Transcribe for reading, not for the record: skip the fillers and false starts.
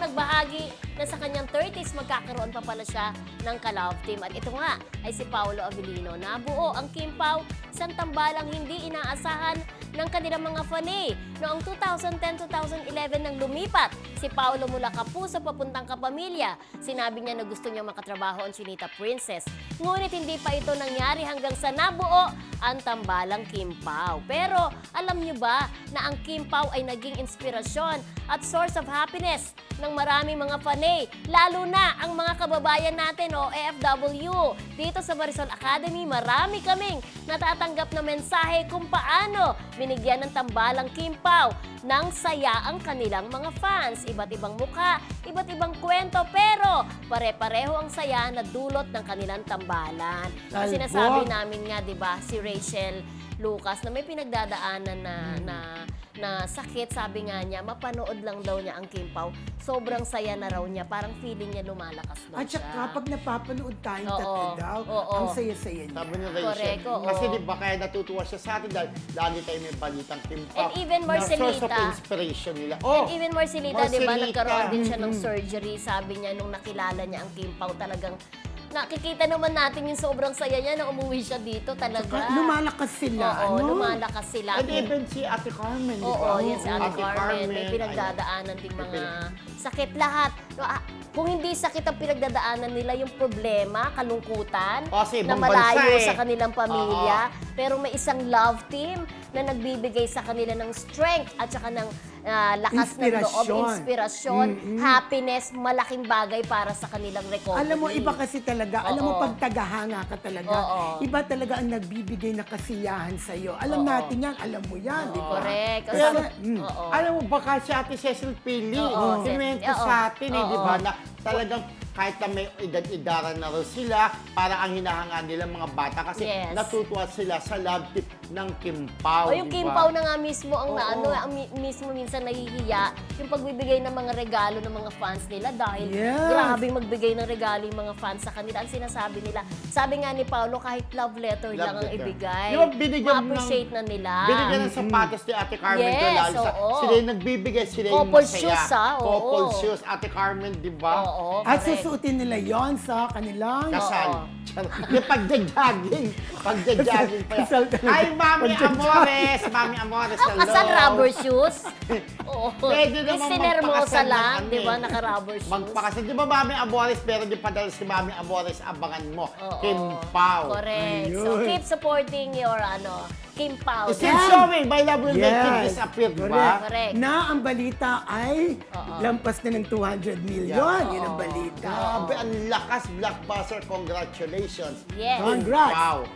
nagbahagi na sa kanyang 30s magkakaroon pa pala siya ng ka-love team. At ito nga ay si Paolo Avellino. Nabuo ang Kim Pao, isang tambalang hindi inaasahan ng kanilang mga fanay. Noong 2010-2011 nang lumipat si Paolo mula Kapuso papuntang Kapamilya, sinabi niya na gusto niya makatrabaho ang Chinita Princess. Ngunit hindi pa ito nangyari hanggang sa nabuo ang tambalang Kim Pao. Pero alam niyo ba na ang Kim Pao ay naging inspirasyon at source of happiness ng maraming mga fanay, lalo na ang mga kababayan natin o AFW. Dito sa Marisol Academy, marami kaming natatanggap na mensahe kung paano binigyan ng tambalang Kim Pao ng saya ang kanilang mga fans. Iba't ibang mukha, iba't ibang kwento, pero pare-pareho ang saya na dulot ng kanilang tambalan. Kasi sinasabi namin nga, di ba, si Rachel Lucas na may pinagdadaanan na sakit, sabi nga niya, mapanood lang daw niya ang Kim Pao. Sobrang saya na raw niya, parang feeling niya lumalakas daw At siya. saka kapag napapanood tayong tatlo daw, ang saya-saya niya. Sabi ni Rachel. Correct, oo. Kasi di ba kaya natutuwa siya sa atin dahil lagi tayo may balitang Kim Pao. And even Marcelita. Na source of inspiration nila. And even Marcelita, di ba, Marcelita. nagkaroon din siya ng surgery. Sabi niya, nung nakilala niya ang Kim Pao, talagang nakikita naman natin yung sobrang saya niya na umuwi siya dito talaga. Lumalakas sila, Oo, ano? lumalakas sila. And even si Ate Carmen, di ba? Oo, yan si Ate Ate Carmen. May Ayun. pinagdadaanan din mga sakit lahat. Kung hindi sakit ang pinagdadaanan nila, yung problema, kalungkutan, Kasi na ibang malayo bansa eh. sa kanilang pamilya, pero may isang love team na nagbibigay sa kanila ng strength at saka ng lakas ng loob, inspirasyon, happiness, malaking bagay para sa kanilang recovery. Alam mo, iba kasi talaga. Alam mo, pag tagahanga ka talaga, Oo. iba talaga ang nagbibigay na kasiyahan sa'yo. Alam natin yan, alam mo yan, di ba? Correct. Kaya, Oo. alam mo, baka si Ate Cecil Pili, Oo. kinuwento Oo. sa atin eh, di ba, Oo. na talagang kahit na may edad-edaran na rin sila, para ang hinahanga nila mga bata kasi Yes. natutuwa sila sa love tip ng Kim Pao. O yung di Kim ba? Pao na nga mismo ang mismo minsan nahihiya yung pagbibigay ng mga regalo ng mga fans nila dahil Yes. grabe magbigay ng regalo yung mga fans sa kanila. Ang sinasabi nila, sabi nga ni Paolo, kahit love letter lang ang letter. ibigay. Di ba binigyan Ma-appreciate na nila. Binigyan ng sapatos ni Ate Carmen Yes, Dolal. oo. Sila yung nagbibigay, sila yung Couple masaya. shoes, oo. Couple shoes, Ate Carmen, di ba? Oo, At correct. susuotin nila yon sa kanilang... Kasal. Yung pagja-jogging. Pagja-jogging pa yan. Kasal talaga. Ay, Mami Pagja-jogging. Amores! Mami Amores, hello! Kasal rubber shoes? Oo. Pwede naman Miss Sinermosa magpakasal ng lang, ano di ba, eh. naka-rubber shoes. Magpakasal. Di ba Mami Amores, pero di pa dahil si Mami Amores, abangan mo. Oo. Kim Pao. Correct. So, Ayun. keep supporting your, Kim Pao. It's still showing. My love will make it Yes. disappear, di Correct. ba? Correct. Na ang balita ay lampas na ng 200 million. Yeah. Yun ang balita. Grabe, ang lakas, blockbuster. Congratulations. Yes. Kim Congrats. Pao.